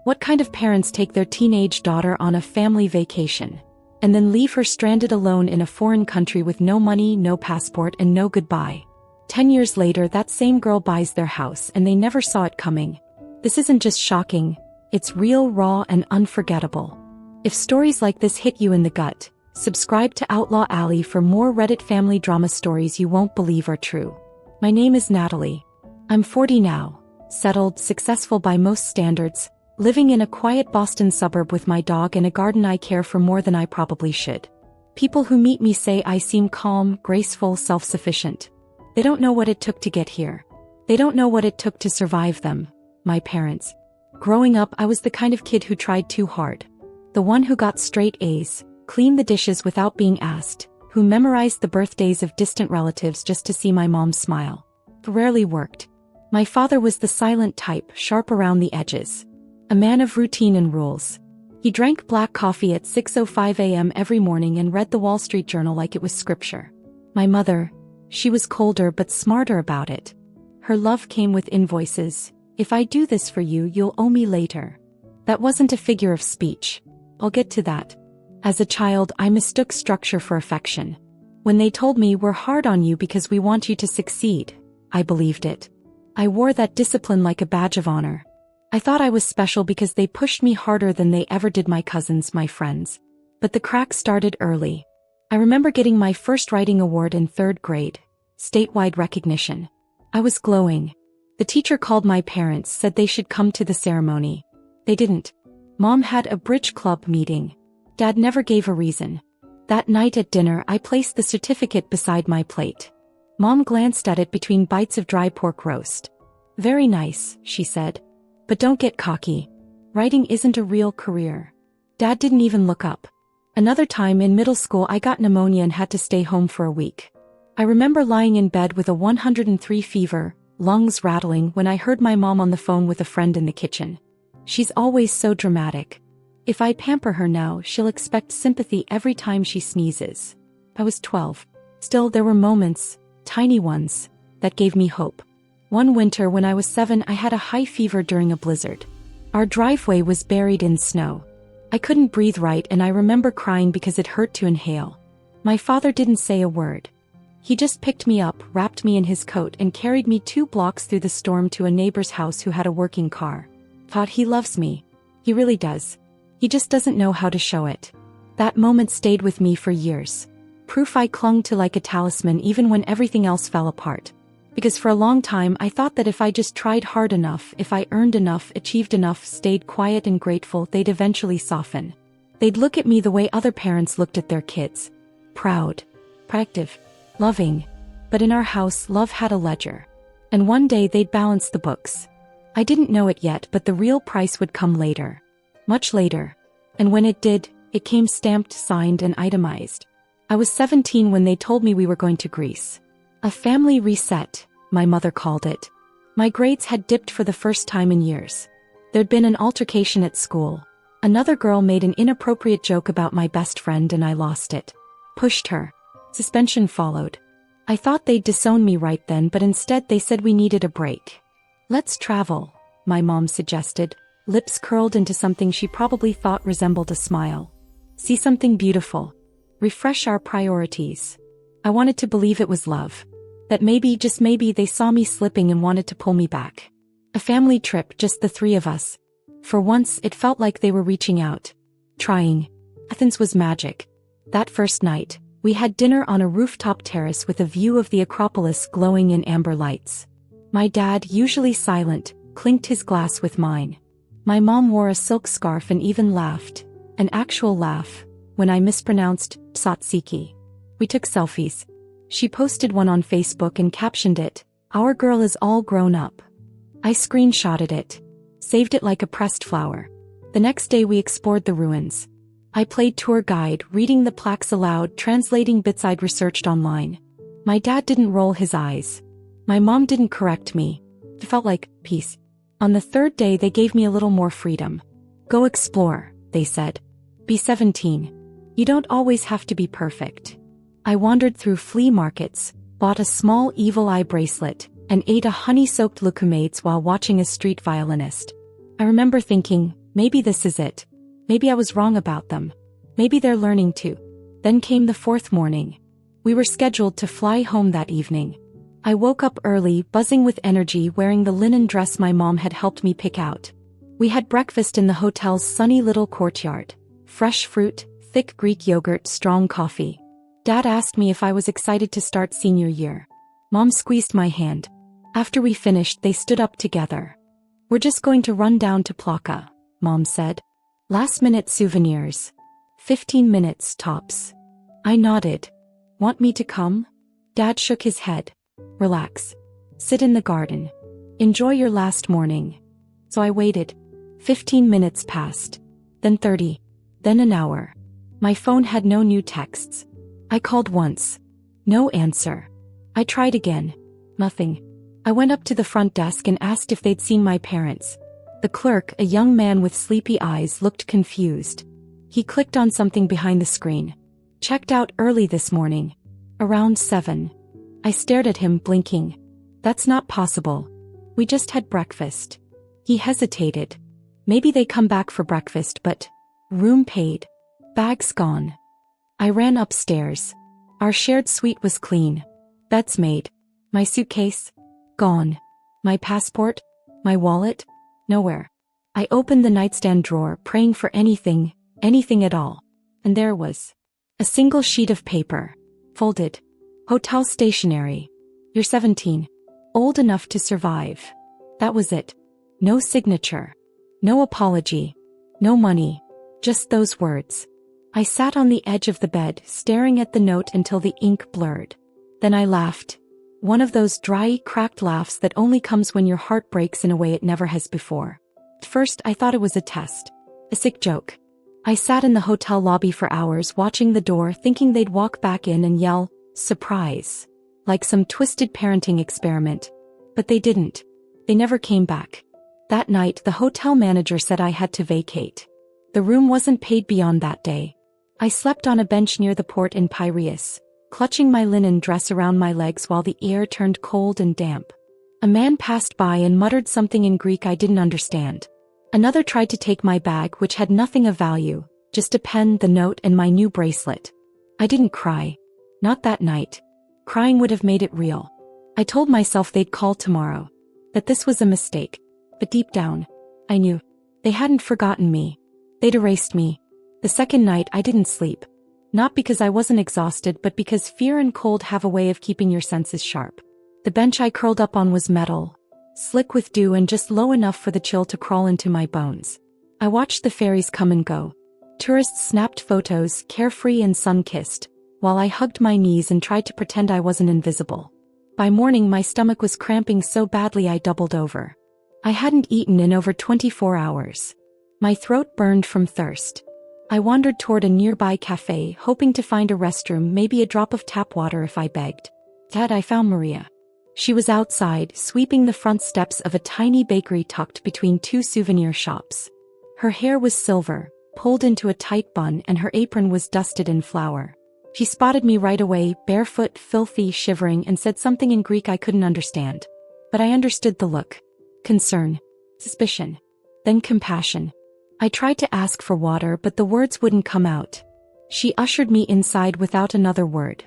What kind of parents take their teenage daughter on a family vacation and then leave her stranded alone in a foreign country with no money, no passport, and no goodbye? 10 years later, that same girl buys their house and they never saw it coming. This isn't just shocking, it's real, raw, and unforgettable. If stories like this hit you in the gut, subscribe to Outlaw Alley for more Reddit family drama stories you won't believe are true. My name is Natalie. I'm 40 now, settled, successful by most standards, living in a quiet Boston suburb with my dog and a garden I care for more than I probably should. People who meet me say I seem calm, graceful, self-sufficient. They don't know what it took to get here. They don't know what it took to survive them, my parents. Growing up, I was the kind of kid who tried too hard. The one who got straight A's, cleaned the dishes without being asked, who memorized the birthdays of distant relatives just to see my mom smile. It rarely worked. My father was the silent type, sharp around the edges. A man of routine and rules. He drank black coffee at 6:05 a.m. every morning and read the Wall Street Journal like it was scripture. My mother, she was colder but smarter about it. Her love came with invoices. If I do this for you, you'll owe me later. That wasn't a figure of speech. I'll get to that. As a child, I mistook structure for affection. When they told me we're hard on you because we want you to succeed, I believed it. I wore that discipline like a badge of honor. I thought I was special because they pushed me harder than they ever did my cousins, my friends. But the cracks started early. I remember getting my first writing award in 3rd grade, statewide recognition. I was glowing. The teacher called my parents, said they should come to the ceremony. They didn't. Mom had a bridge club meeting. Dad never gave a reason. That night at dinner, I placed the certificate beside my plate. Mom glanced at it between bites of dry pork roast. Very nice, she said. But don't get cocky. Writing isn't a real career. Dad didn't even look up. Another time in middle school, I got pneumonia and had to stay home for a week. I remember lying in bed with a 103 fever, lungs rattling, when I heard my mom on the phone with a friend in the kitchen. She's always so dramatic. If I pamper her now, she'll expect sympathy every time she sneezes. I was 12. Still, there were moments, tiny ones, that gave me hope. One winter when I was 7, I had a high fever during a blizzard. Our driveway was buried in snow. I couldn't breathe right and I remember crying because it hurt to inhale. My father didn't say a word. He just picked me up, wrapped me in his coat and carried me 2 blocks through the storm to a neighbor's house who had a working car. Thought he loves me. He really does. He just doesn't know how to show it. That moment stayed with me for years. Proof I clung to like a talisman even when everything else fell apart. Because for a long time I thought that if I just tried hard enough, if I earned enough, achieved enough, stayed quiet and grateful, they'd eventually soften. They'd look at me the way other parents looked at their kids. Proud, proactive, loving. But in our house, love had a ledger. And one day they'd balance the books. I didn't know it yet, but the real price would come later. Much later. And when it did, it came stamped, signed, and itemized. I was 17 when they told me we were going to Greece. A family reset, my mother called it. My grades had dipped for the first time in years. There'd been an altercation at school. Another girl made an inappropriate joke about my best friend and I lost it. Pushed her. Suspension followed. I thought they'd disown me right then, but instead they said we needed a break. Let's travel, my mom suggested, lips curled into something she probably thought resembled a smile. See something beautiful. Refresh our priorities. I wanted to believe it was love. That maybe, just maybe, they saw me slipping and wanted to pull me back. A family trip, just the 3 of us. For once, it felt like they were reaching out. Trying. Athens was magic. That first night, we had dinner on a rooftop terrace with a view of the Acropolis glowing in amber lights. My dad, usually silent, clinked his glass with mine. My mom wore a silk scarf and even laughed, an actual laugh, when I mispronounced tzatziki. We took selfies. She posted one on Facebook and captioned it, "Our girl is all grown up." I screenshotted it. Saved it like a pressed flower. The next day we explored the ruins. I played tour guide, reading the plaques aloud, translating bits I'd researched online. My dad didn't roll his eyes. My mom didn't correct me. It felt like peace. On the 3rd day they gave me a little more freedom. Go explore, they said. Be 17. You don't always have to be perfect. I wandered through flea markets, bought a small evil eye bracelet, and ate a honey-soaked lucumades while watching a street violinist. I remember thinking, Maybe this is it. Maybe I was wrong about them. Maybe they're learning too. Then came the fourth morning. We were scheduled to fly home that evening. I woke up early, buzzing with energy, wearing the linen dress my mom had helped me pick out. We had breakfast in the hotel's sunny little courtyard. Fresh fruit, thick Greek yogurt, strong coffee. Dad asked me if I was excited to start senior year. Mom squeezed my hand. After we finished, they stood up together. We're just going to run down to Plaka, Mom said. Last-minute souvenirs. 15 minutes tops. I nodded. Want me to come? Dad shook his head. Relax. Sit in the garden. Enjoy your last morning. So I waited. 15 minutes passed. Then 30. Then an hour. My phone had no new texts. I called once. No answer. I tried again. Nothing. I went up to the front desk and asked if they'd seen my parents. The clerk, a young man with sleepy eyes, looked confused. He clicked on something behind the screen. Checked out early this morning. Around 7. I stared at him, blinking. That's not possible. We just had breakfast. He hesitated. Maybe they come back for breakfast, but... Room paid. Bags gone. I ran upstairs. Our shared suite was clean. Beds made. My suitcase? Gone. My passport? My wallet? Nowhere. I opened the nightstand drawer, praying for anything at all. And there was. A single sheet of paper. Folded. Hotel stationery. You're 17. Old enough to survive. That was it. No signature. No apology. No money. Just those words. I sat on the edge of the bed, staring at the note until the ink blurred. Then I laughed. One of those dry, cracked laughs that only comes when your heart breaks in a way it never has before. At first, I thought it was a test. A sick joke. I sat in the hotel lobby for hours, watching the door, thinking they'd walk back in and yell, "Surprise!" like some twisted parenting experiment. But they didn't. They never came back. That night, the hotel manager said I had to vacate. The room wasn't paid beyond that day. I slept on a bench near the port in Piraeus, clutching my linen dress around my legs while the air turned cold and damp. A man passed by and muttered something in Greek I didn't understand. Another tried to take my bag, which had nothing of value, just a pen, the note, and my new bracelet. I didn't cry. Not that night. Crying would have made it real. I told myself they'd call tomorrow. That this was a mistake. But deep down, I knew. They hadn't forgotten me. They'd erased me. The second night I didn't sleep. Not because I wasn't exhausted, but because fear and cold have a way of keeping your senses sharp. The bench I curled up on was metal, slick with dew and just low enough for the chill to crawl into my bones. I watched the ferries come and go. Tourists snapped photos, carefree and sun-kissed, while I hugged my knees and tried to pretend I wasn't invisible. By morning my stomach was cramping so badly I doubled over. I hadn't eaten in over 24 hours. My throat burned from thirst. I wandered toward a nearby cafe, hoping to find a restroom, maybe a drop of tap water if I begged. Instead, I found Maria. She was outside, sweeping the front steps of a tiny bakery tucked between two souvenir shops. Her hair was silver, pulled into a tight bun, and her apron was dusted in flour. She spotted me right away, barefoot, filthy, shivering, and said something in Greek I couldn't understand. But I understood the look. Concern. Suspicion. Then compassion. I tried to ask for water, but the words wouldn't come out. She ushered me inside without another word.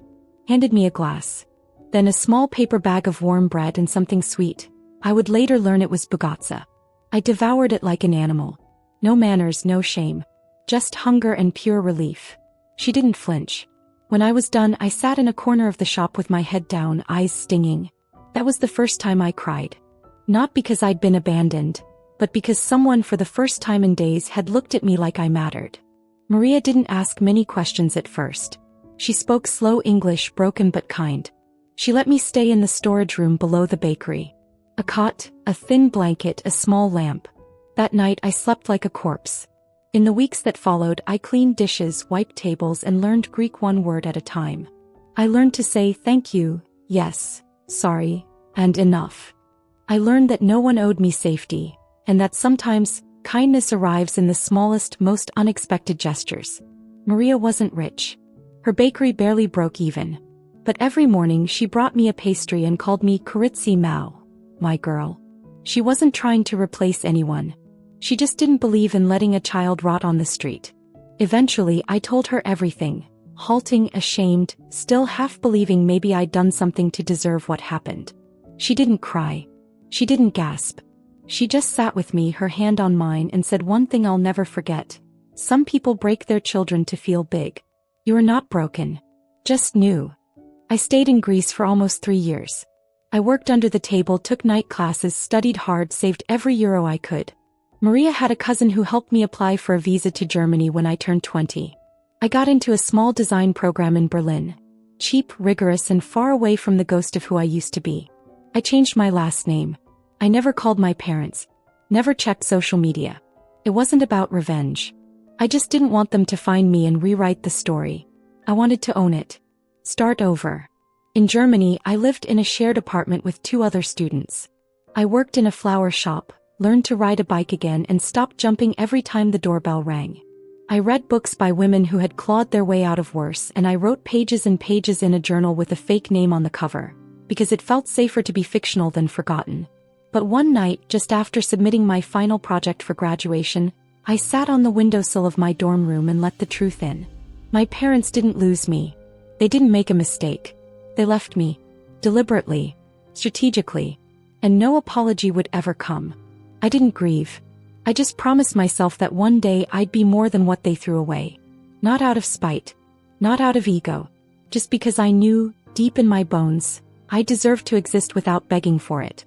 Handed me a glass. Then a small paper bag of warm bread and something sweet. I would later learn it was bugatsa. I devoured it like an animal. No manners, no shame. Just hunger and pure relief. She didn't flinch. When I was done, I sat in a corner of the shop with my head down, eyes stinging. That was the first time I cried. Not because I'd been abandoned, but because someone for the first time in days had looked at me like I mattered. Maria didn't ask many questions at first. She spoke slow English, broken but kind. She let me stay in the storage room below the bakery. A cot, a thin blanket, a small lamp. That night I slept like a corpse. In the weeks that followed, I cleaned dishes, wiped tables, and learned Greek one word at a time. I learned to say thank you, yes, sorry, and enough. I learned that no one owed me safety, and that sometimes kindness arrives in the smallest, most unexpected gestures. Maria wasn't rich. Her bakery barely broke even. But every morning she brought me a pastry and called me Koritsi Mao, my girl. She wasn't trying to replace anyone. She just didn't believe in letting a child rot on the street. Eventually, I told her everything, halting, ashamed, still half believing maybe I'd done something to deserve what happened. She didn't cry. She didn't gasp. She just sat with me, her hand on mine, and said one thing I'll never forget. Some people break their children to feel big. You're not broken. Just new. I stayed in Greece for almost 3 years. I worked under the table, took night classes, studied hard, saved every euro I could. Maria had a cousin who helped me apply for a visa to Germany when I turned 20. I got into a small design program in Berlin. Cheap, rigorous, and far away from the ghost of who I used to be. I changed my last name. I never called my parents. Never checked social media. It wasn't about revenge. I just didn't want them to find me and rewrite the story. I wanted to own it. Start over. In Germany, I lived in a shared apartment with 2 other students. I worked in a flower shop, learned to ride a bike again, and stopped jumping every time the doorbell rang. I read books by women who had clawed their way out of worse, and I wrote pages and pages in a journal with a fake name on the cover, because it felt safer to be fictional than forgotten. But one night, just after submitting my final project for graduation, I sat on the windowsill of my dorm room and let the truth in. My parents didn't lose me. They didn't make a mistake. They left me. Deliberately. Strategically. And no apology would ever come. I didn't grieve. I just promised myself that one day I'd be more than what they threw away. Not out of spite. Not out of ego. Just because I knew, deep in my bones, I deserved to exist without begging for it.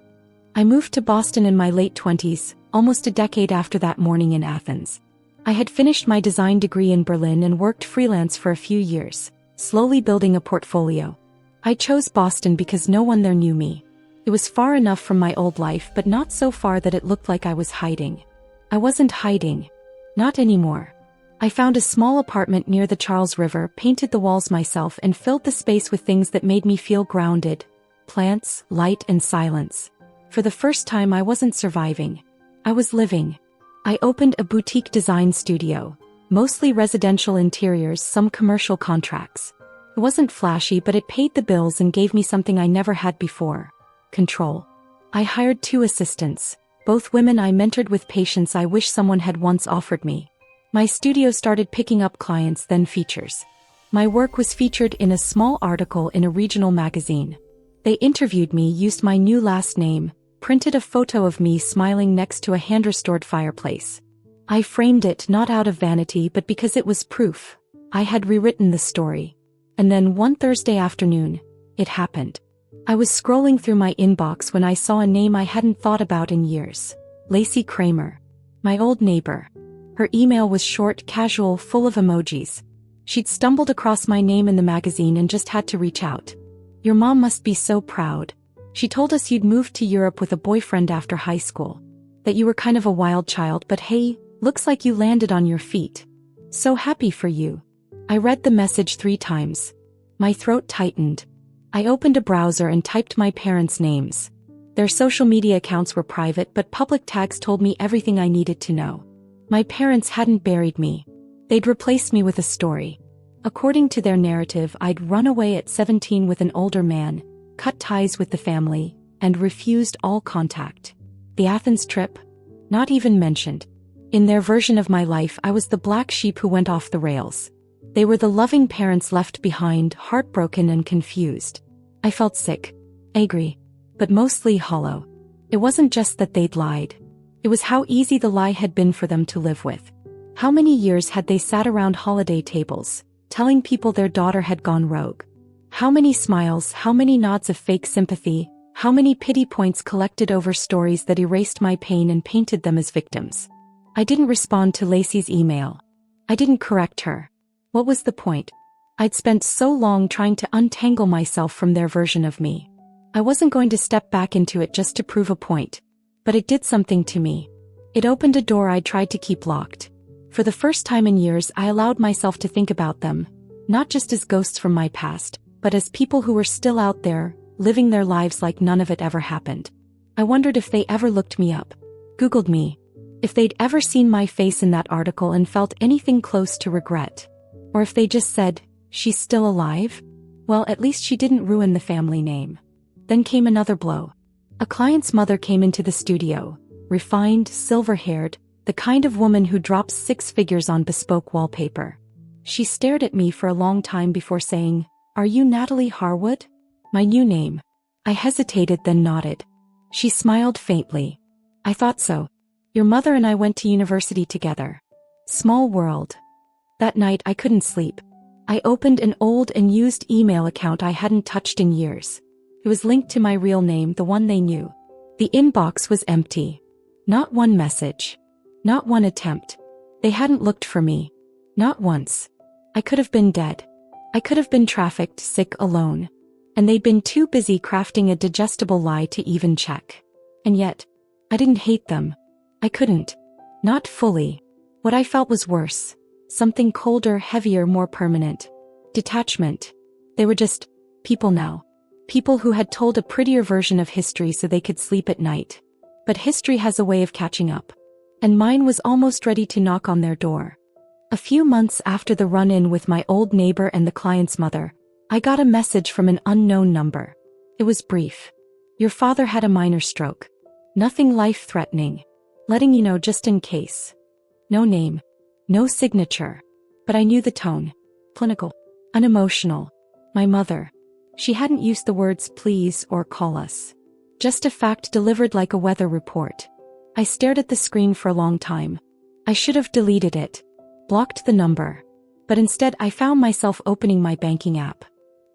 I moved to Boston in my late 20s, almost a decade after that morning in Athens. I had finished my design degree in Berlin and worked freelance for a few years, slowly building a portfolio. I chose Boston because no one there knew me. It was far enough from my old life, but not so far that it looked like I was hiding. I wasn't hiding. Not anymore. I found a small apartment near the Charles River, painted the walls myself, and filled the space with things that made me feel grounded. Plants, light, and silence. For the first time, I wasn't surviving. I was living. I opened a boutique design studio, mostly residential interiors, some commercial contracts. It wasn't flashy, but it paid the bills and gave me something I never had before. Control. I hired 2 assistants, both women I mentored with patience I wish someone had once offered me. My studio started picking up clients, then features. My work was featured in a small article in a regional magazine. They interviewed me, used my new last name, printed a photo of me smiling next to a hand-restored fireplace. I framed it not out of vanity but because it was proof. I had rewritten the story. And then one Thursday afternoon, it happened. I was scrolling through my inbox when I saw a name I hadn't thought about in years. Lacey Kramer. My old neighbor. Her email was short, casual, full of emojis. She'd stumbled across my name in the magazine and just had to reach out. Your mom must be so proud. She told us you'd moved to Europe with a boyfriend after high school. That you were kind of a wild child, but hey, looks like you landed on your feet. So happy for you. I read the message 3 times. My throat tightened. I opened a browser and typed my parents' names. Their social media accounts were private, but public tags told me everything I needed to know. My parents hadn't buried me. They'd replaced me with a story. According to their narrative, I'd run away at 17 with an older man, cut ties with the family, and refused all contact. The Athens trip? Not even mentioned. In their version of my life, I was the black sheep who went off the rails. They were the loving parents left behind, heartbroken and confused. I felt sick, angry, but mostly hollow. It wasn't just that they'd lied. It was how easy the lie had been for them to live with. How many years had they sat around holiday tables, telling people their daughter had gone rogue? How many smiles, how many nods of fake sympathy, how many pity points collected over stories that erased my pain and painted them as victims? I didn't respond to Lacey's email. I didn't correct her. What was the point? I'd spent so long trying to untangle myself from their version of me. I wasn't going to step back into it just to prove a point. But it did something to me. It opened a door I'd tried to keep locked. For the first time in years, I allowed myself to think about them, not just as ghosts from my past, but as people who were still out there, living their lives like none of it ever happened. I wondered if they ever looked me up, Googled me, if they'd ever seen my face in that article and felt anything close to regret. Or if they just said, she's still alive? Well, at least she didn't ruin the family name. Then came another blow. A client's mother came into the studio, refined, silver-haired, The kind of woman who drops 6 figures on bespoke wallpaper. She stared at me for a long time before saying, "Are you Natalie Harwood?" My new name. I hesitated, then nodded. She smiled faintly. "I thought so. Your mother and I went to university together." Small world. That night I couldn't sleep. I opened an old and used email account I hadn't touched in years. It was linked to my real name, the one they knew. The inbox was empty. Not one message. Not one attempt. They hadn't looked for me. Not once. I could have been dead. I could have been trafficked, sick, alone. And they'd been too busy crafting a digestible lie to even check. And yet, I didn't hate them. I couldn't. Not fully. What I felt was worse. Something colder, heavier, more permanent. Detachment. They were just people now. People who had told a prettier version of history so they could sleep at night. But history has a way of catching up. And mine was almost ready to knock on their door. A few months after the run-in with my old neighbor and the client's mother, I got a message from an unknown number. It was brief. "Your father had a minor stroke. Nothing life-threatening. Letting you know just in case." No name. No signature. But I knew the tone. Clinical. Unemotional. My mother. She hadn't used the words please or call us. Just a fact delivered like a weather report. I stared at the screen for a long time. I should have deleted it. Blocked the number. But instead I found myself opening my banking app.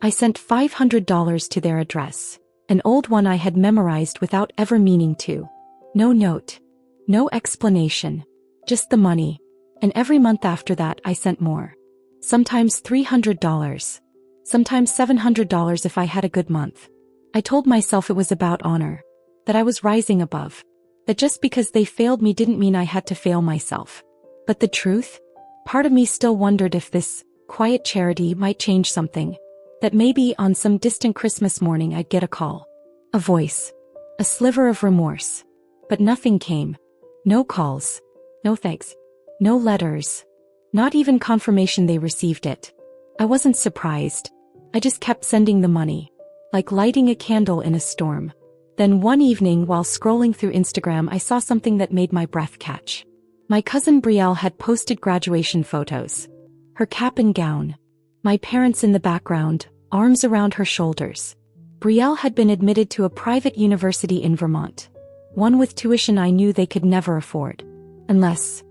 I sent $500 to their address. An old one I had memorized without ever meaning to. No note. No explanation. Just the money. And every month after that I sent more. Sometimes $300. Sometimes $700 if I had a good month. I told myself it was about honor. That I was rising above. That just because they failed me didn't mean I had to fail myself. But the truth? Part of me still wondered if this quiet charity might change something. That maybe on some distant Christmas morning I'd get a call. A voice. A sliver of remorse. But nothing came. No calls. No thanks. No letters. Not even confirmation they received it. I wasn't surprised. I just kept sending the money. Like lighting a candle in a storm. Then one evening while scrolling through Instagram I saw something that made my breath catch. My cousin Brielle had posted graduation photos. Her cap and gown. My parents in the background, arms around her shoulders. Brielle had been admitted to a private university in Vermont. One with tuition I knew they could never afford. Unless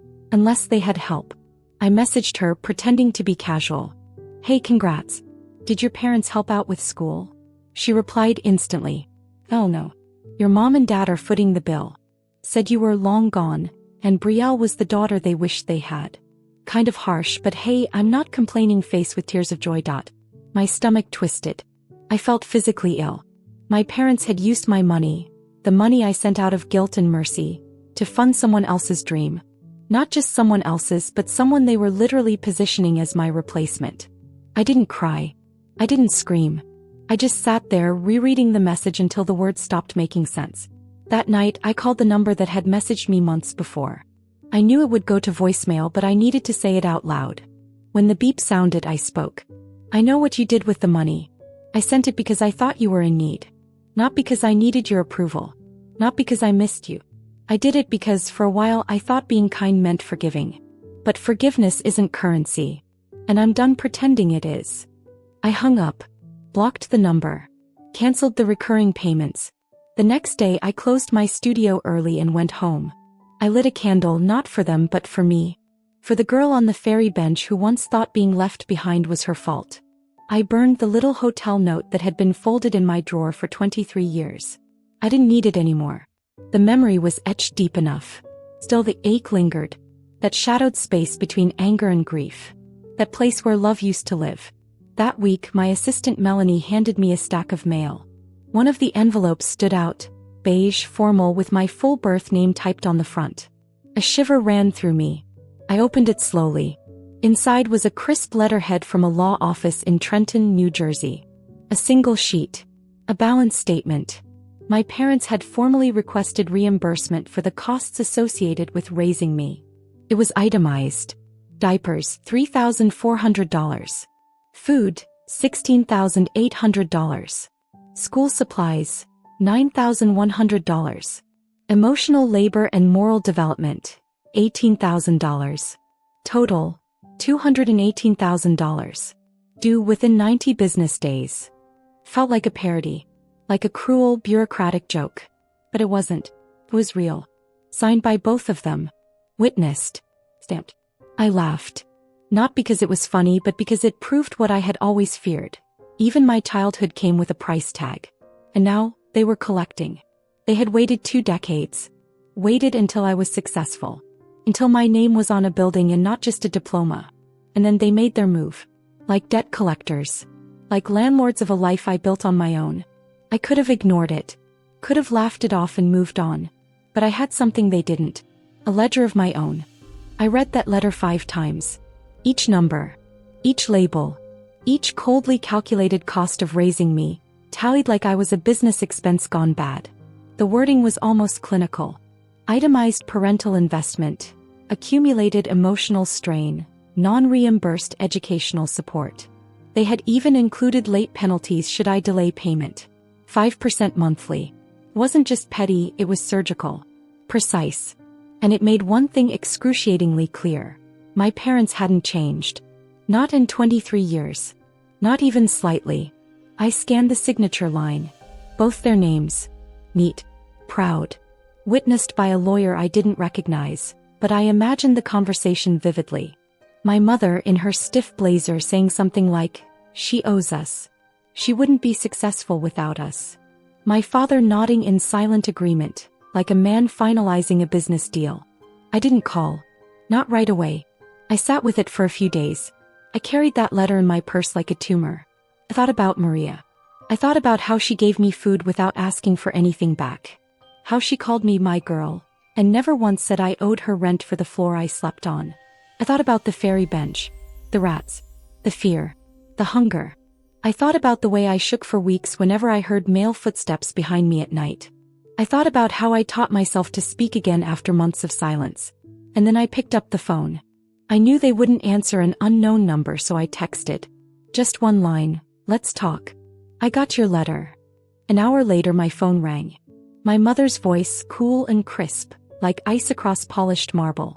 they had help. I messaged her, pretending to be casual. "Hey, congrats. Did your parents help out with school?" She replied instantly. "Oh no. Your mom and dad are footing the bill. Said you were long gone, and Brielle was the daughter they wished they had." Kind of harsh, but hey, I'm not complaining, face with tears of joy. My stomach twisted. I felt physically ill. My parents had used my money, the money I sent out of guilt and mercy, to fund someone else's dream. Not just someone else's, but someone they were literally positioning as my replacement. I didn't cry. I didn't scream. I just sat there rereading the message until the words stopped making sense. That night, I called the number that had messaged me months before. I knew it would go to voicemail, but I needed to say it out loud. When the beep sounded, I spoke. "I know what you did with the money. I sent it because I thought you were in need. Not because I needed your approval. Not because I missed you. I did it because for a while I thought being kind meant forgiving. But forgiveness isn't currency. And I'm done pretending it is." I hung up. Blocked the number. Cancelled the recurring payments. The next day I closed my studio early and went home. I lit a candle, not for them but for me. For the girl on the ferry bench who once thought being left behind was her fault. I burned the little hotel note that had been folded in my drawer for 23 years. I didn't need it anymore. The memory was etched deep enough. Still the ache lingered. That shadowed space between anger and grief. That place where love used to live. That week my assistant Melanie handed me a stack of mail. One of the envelopes stood out, beige, formal, with my full birth name typed on the front. A shiver ran through me. I opened it slowly. Inside was a crisp letterhead from a law office in Trenton, New Jersey. A single sheet. A balance statement. My parents had formally requested reimbursement for the costs associated with raising me. It was itemized. Diapers, $3,400. Food, $16,800. School supplies, $9,100. Emotional labor and moral development, $18,000. Total, $218,000. Due within 90 business days. Felt like a parody. Like a cruel, bureaucratic joke. But it wasn't. It was real. Signed by both of them. Witnessed. Stamped. I laughed. Not because it was funny, but because it proved what I had always feared. Even my childhood came with a price tag. And now, they were collecting. They had waited 2 decades. Waited until I was successful. Until my name was on a building and not just a diploma. And then they made their move. Like debt collectors. Like landlords of a life I built on my own. I could have ignored it. Could have laughed it off and moved on. But I had something they didn't. A ledger of my own. I read that letter 5 times. Each number. Each label. Each coldly calculated cost of raising me, tallied like I was a business expense gone bad. The wording was almost clinical. Itemized parental investment. Accumulated emotional strain. Non-reimbursed educational support. They had even included late penalties should I delay payment. 5% monthly. Wasn't just petty, it was surgical. Precise. And it made one thing excruciatingly clear. My parents hadn't changed. Not in 23 years. Not even slightly. I scanned the signature line. Both their names. Neat. Proud. Witnessed by a lawyer I didn't recognize, but I imagined the conversation vividly. My mother in her stiff blazer saying something like, "She owes us. She wouldn't be successful without us." My father nodding in silent agreement, like a man finalizing a business deal. I didn't call. Not right away. I sat with it for a few days. I carried that letter in my purse like a tumor. I thought about Maria. I thought about how she gave me food without asking for anything back. How she called me my girl, and never once said I owed her rent for the floor I slept on. I thought about the ferry bench, the rats, the fear, the hunger. I thought about the way I shook for weeks whenever I heard male footsteps behind me at night. I thought about how I taught myself to speak again after months of silence. And then I picked up the phone. I knew they wouldn't answer an unknown number, so I texted. Just one line, "Let's talk. I got your letter." An hour later my phone rang. My mother's voice, cool and crisp, like ice across polished marble.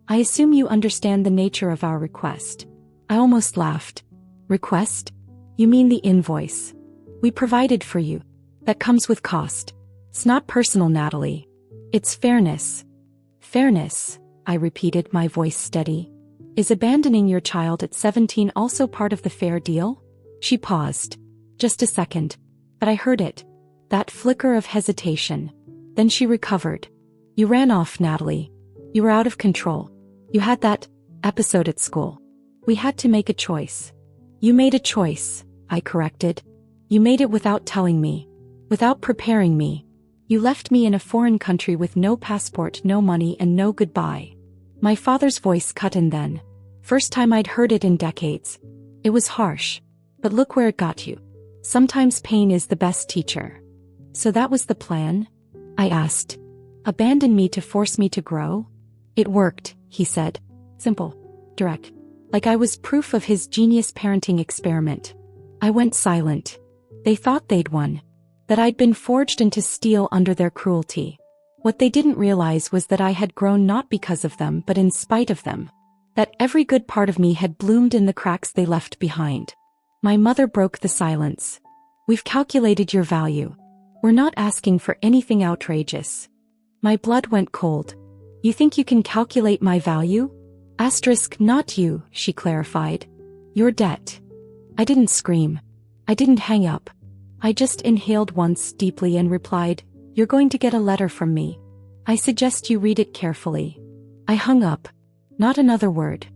"I assume you understand the nature of our request." I almost laughed. "Request? You mean the invoice? We provided for you. That comes with cost. It's not personal, Natalie. It's fairness." "Fairness," I repeated, my voice steady. "Is abandoning your child at 17 also part of the fair deal?" She paused. Just a second. But I heard it. That flicker of hesitation. Then she recovered. "You ran off, Natalie. You were out of control. You had that episode at school. We had to make a choice." "You made a choice," I corrected. "You made it without telling me. Without preparing me. You left me in a foreign country with no passport, no money, and no goodbye." My father's voice cut in then. First time I'd heard it in decades. It was harsh. But look where it got you. Sometimes pain is the best teacher. "So that was the plan?" I asked. "Abandon me to force me to grow?" "It worked," he said. Simple. Direct. Like I was proof of his genius parenting experiment. I went silent. They thought they'd won. That I'd been forged into steel under their cruelty. What they didn't realize was that I had grown not because of them but in spite of them. That every good part of me had bloomed in the cracks they left behind. My mother broke the silence. "We've calculated your value. We're not asking for anything outrageous." My blood went cold. "You think you can calculate my value?" Asterisk, "Not you," she clarified. "Your debt." I didn't scream. I didn't hang up. I just inhaled once deeply and replied, "You're going to get a letter from me. I suggest you read it carefully." I hung up. Not another word.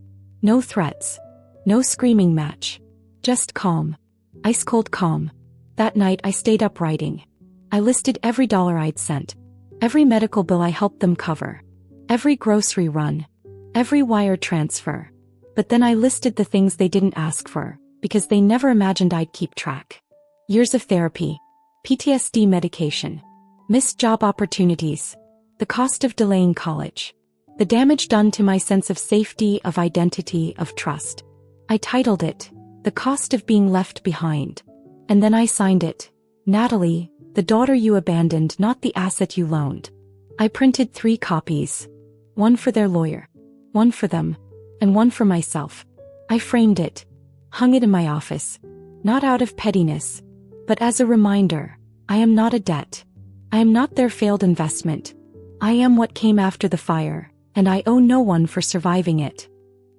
No threats. No screaming match. Just calm. Ice-cold calm. That night I stayed up writing. I listed every dollar I'd sent. Every medical bill I helped them cover. Every grocery run. Every wire transfer. But then I listed the things they didn't ask for, because they never imagined I'd keep track. Years of therapy. PTSD medication. Missed job opportunities. The cost of delaying college. The damage done to my sense of safety, of identity, of trust. I titled it, "The Cost of Being Left Behind." And then I signed it, "Natalie, the daughter you abandoned, not the asset you loaned." I printed 3 copies. One for their lawyer. One for them. And one for myself. I framed it. Hung it in my office. Not out of pettiness. But as a reminder, I am not a debt. I am not their failed investment. I am what came after the fire, and I owe no one for surviving it.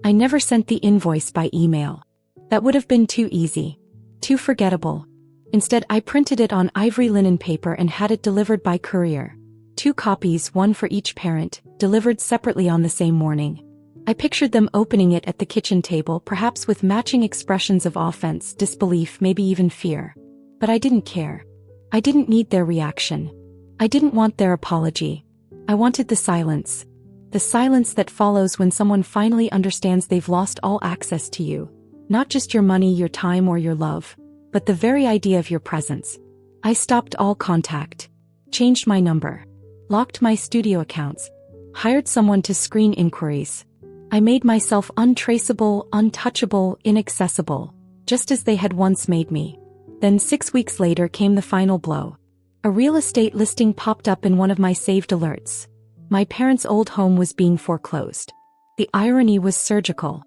I never sent the invoice by email. That would have been too easy. Too forgettable. Instead, I printed it on ivory linen paper and had it delivered by courier. 2 copies, one for each parent, delivered separately on the same morning. I pictured them opening it at the kitchen table, perhaps with matching expressions of offense, disbelief, maybe even fear. But I didn't care. I didn't need their reaction. I didn't want their apology. I wanted the silence. The silence that follows when someone finally understands they've lost all access to you. Not just your money, your time, or your love, but the very idea of your presence. I stopped all contact. Changed my number. Locked my studio accounts. Hired someone to screen inquiries. I made myself untraceable, untouchable, inaccessible, just as they had once made me. Then 6 weeks later came the final blow. A real estate listing popped up in one of my saved alerts. My parents' old home was being foreclosed. The irony was surgical.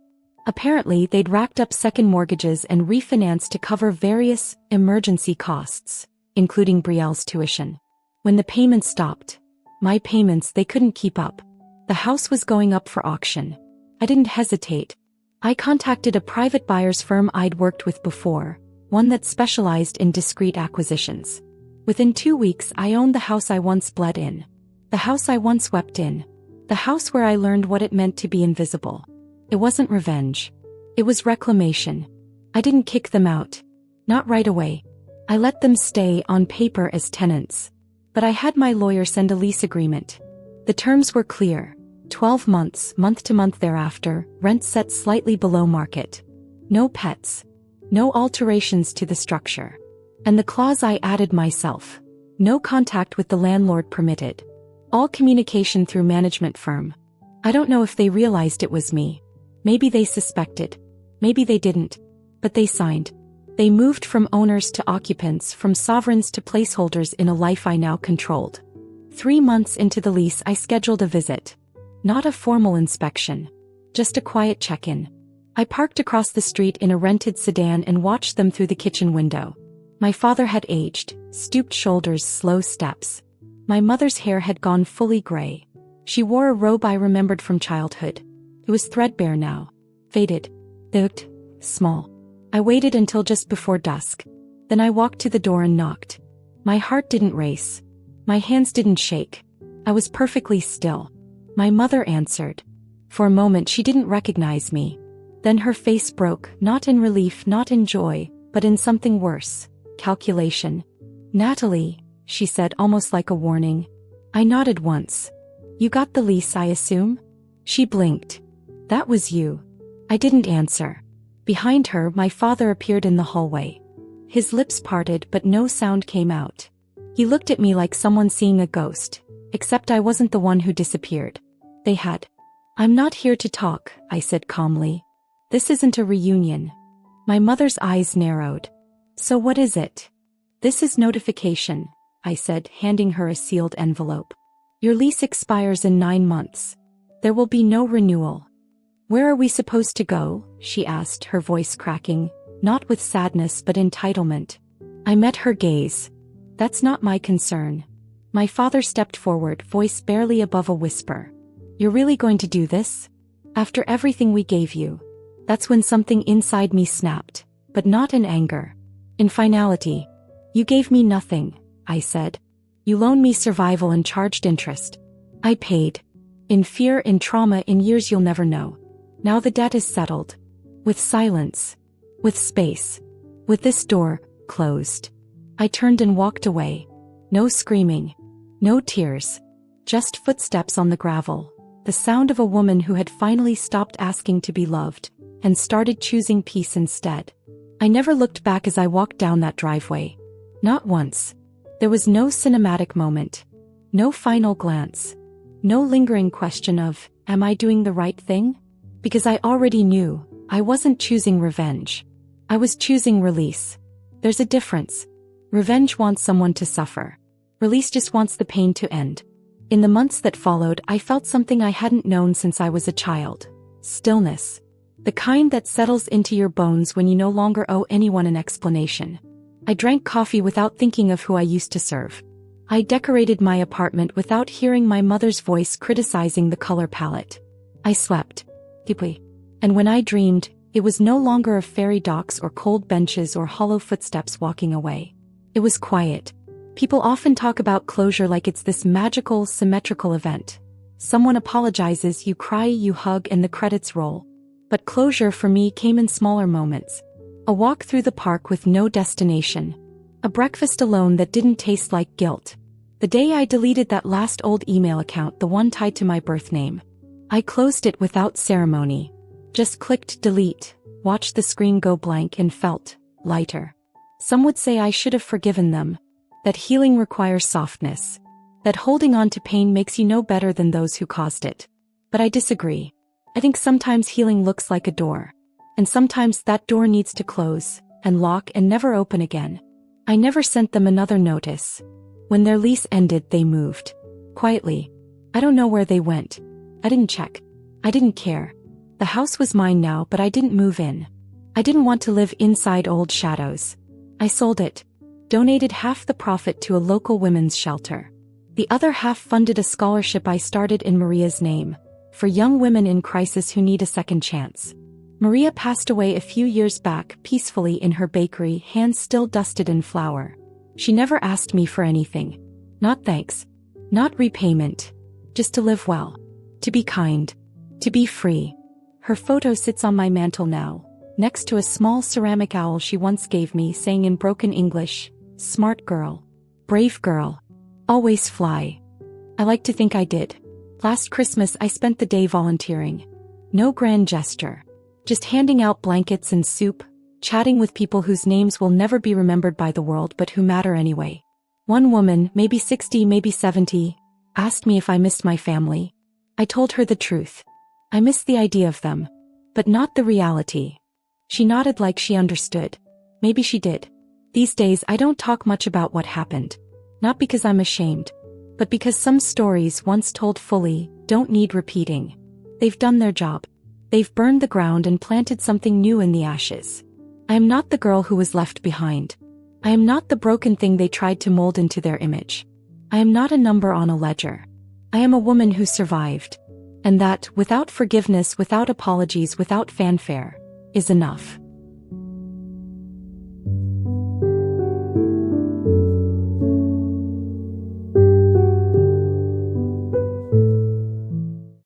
Apparently, they'd racked up second mortgages and refinanced to cover various emergency costs, including Brielle's tuition. When the payments stopped, my payments, they couldn't keep up. The house was going up for auction. I didn't hesitate. I contacted a private buyer's firm I'd worked with before, one that specialized in discreet acquisitions. Within 2 weeks, I owned the house I once bled in. The house I once wept in. The house where I learned what it meant to be invisible. It wasn't revenge. It was reclamation. I didn't kick them out. Not right away. I let them stay on paper as tenants. But I had my lawyer send a lease agreement. The terms were clear. 12 months, month to month thereafter, rent set slightly below market. No pets. No alterations to the structure. And the clause I added myself. No contact with the landlord permitted. All communication through management firm. I don't know if they realized it was me. Maybe they suspected. Maybe they didn't. But they signed. They moved from owners to occupants, from sovereigns to placeholders in a life I now controlled. 3 months into the lease, I scheduled a visit. Not a formal inspection. Just a quiet check-in. I parked across the street in a rented sedan and watched them through the kitchen window. My father had aged, stooped shoulders, slow steps. My mother's hair had gone fully gray. She wore a robe I remembered from childhood. It was threadbare now. Faded. Looked small. I waited until just before dusk. Then I walked to the door and knocked. My heart didn't race. My hands didn't shake. I was perfectly still. My mother answered. For a moment she didn't recognize me. Then her face broke, not in relief, not in joy, but in something worse. Calculation. "Natalie," she said, almost like a warning. I nodded once. "You got the lease, I assume?" She blinked. "That was you." I didn't answer. Behind her, my father appeared in the hallway. His lips parted, but no sound came out. He looked at me like someone seeing a ghost, except I wasn't the one who disappeared. They had. "I'm not here to talk," I said calmly. "This isn't a reunion." My mother's eyes narrowed. "So what is it?" "This is notification," I said, handing her a sealed envelope. "Your lease expires in 9 months. There will be no renewal." "Where are we supposed to go?" she asked, her voice cracking, not with sadness but entitlement. I met her gaze. "That's not my concern." My father stepped forward, voice barely above a whisper. "You're really going to do this? After everything we gave you?" That's when something inside me snapped, but not in anger. In finality. "You gave me nothing," I said. "You loaned me survival and charged interest. I paid. In fear, in trauma, in years you'll never know. Now the debt is settled. With silence. With space. With this door closed." I turned and walked away. No screaming. No tears. Just footsteps on the gravel. The sound of a woman who had finally stopped asking to be loved, and started choosing peace instead. I never looked back as I walked down that driveway. Not once. There was no cinematic moment. No final glance. No lingering question of, am I doing the right thing? Because I already knew, I wasn't choosing revenge. I was choosing release. There's a difference. Revenge wants someone to suffer. Release just wants the pain to end. In the months that followed, I felt something I hadn't known since I was a child. Stillness. The kind that settles into your bones when you no longer owe anyone an explanation. I drank coffee without thinking of who I used to serve. I decorated my apartment without hearing my mother's voice criticizing the color palette. I slept deeply. And when I dreamed, it was no longer of fairy docks or cold benches or hollow footsteps walking away. It was quiet. People often talk about closure like it's this magical, symmetrical event. Someone apologizes, you cry, you hug, and the credits roll. But closure for me came in smaller moments. A walk through the park with no destination. A breakfast alone that didn't taste like guilt. The day I deleted that last old email account, the one tied to my birth name. I closed it without ceremony. Just clicked delete, watched the screen go blank, and felt lighter. Some would say I should have forgiven them. That healing requires softness. That holding on to pain makes you no better than those who caused it. But I disagree. I think sometimes healing looks like a door. And sometimes that door needs to close, and lock, and never open again. I never sent them another notice. When their lease ended, they moved. Quietly. I don't know where they went. I didn't check. I didn't care. The house was mine now, but I didn't move in. I didn't want to live inside old shadows. I sold it. Donated half the profit to a local women's shelter. The other half funded a scholarship I started in Maria's name, for young women in crisis who need a second chance. Maria passed away a few years back, peacefully in her bakery, hands still dusted in flour. She never asked me for anything. Not thanks. Not repayment. Just to live well. To be kind. To be free. Her photo sits on my mantel now, next to a small ceramic owl she once gave me, saying in broken English, "Smart girl. Brave girl. Always fly." I like to think I did. Last Christmas I spent the day volunteering. No grand gesture. Just handing out blankets and soup, chatting with people whose names will never be remembered by the world but who matter anyway. One woman, maybe 60, maybe 70, asked me if I missed my family. I told her the truth. I missed the idea of them, but not the reality. She nodded like she understood. Maybe she did. These days I don't talk much about what happened. Not because I'm ashamed, but because some stories once told fully don't need repeating. They've done their job. They've burned the ground and planted something new in the ashes. I am not the girl who was left behind. I am not the broken thing they tried to mold into their image. I am not a number on a ledger. I am a woman who survived. And that, without forgiveness, without apologies, without fanfare, is enough.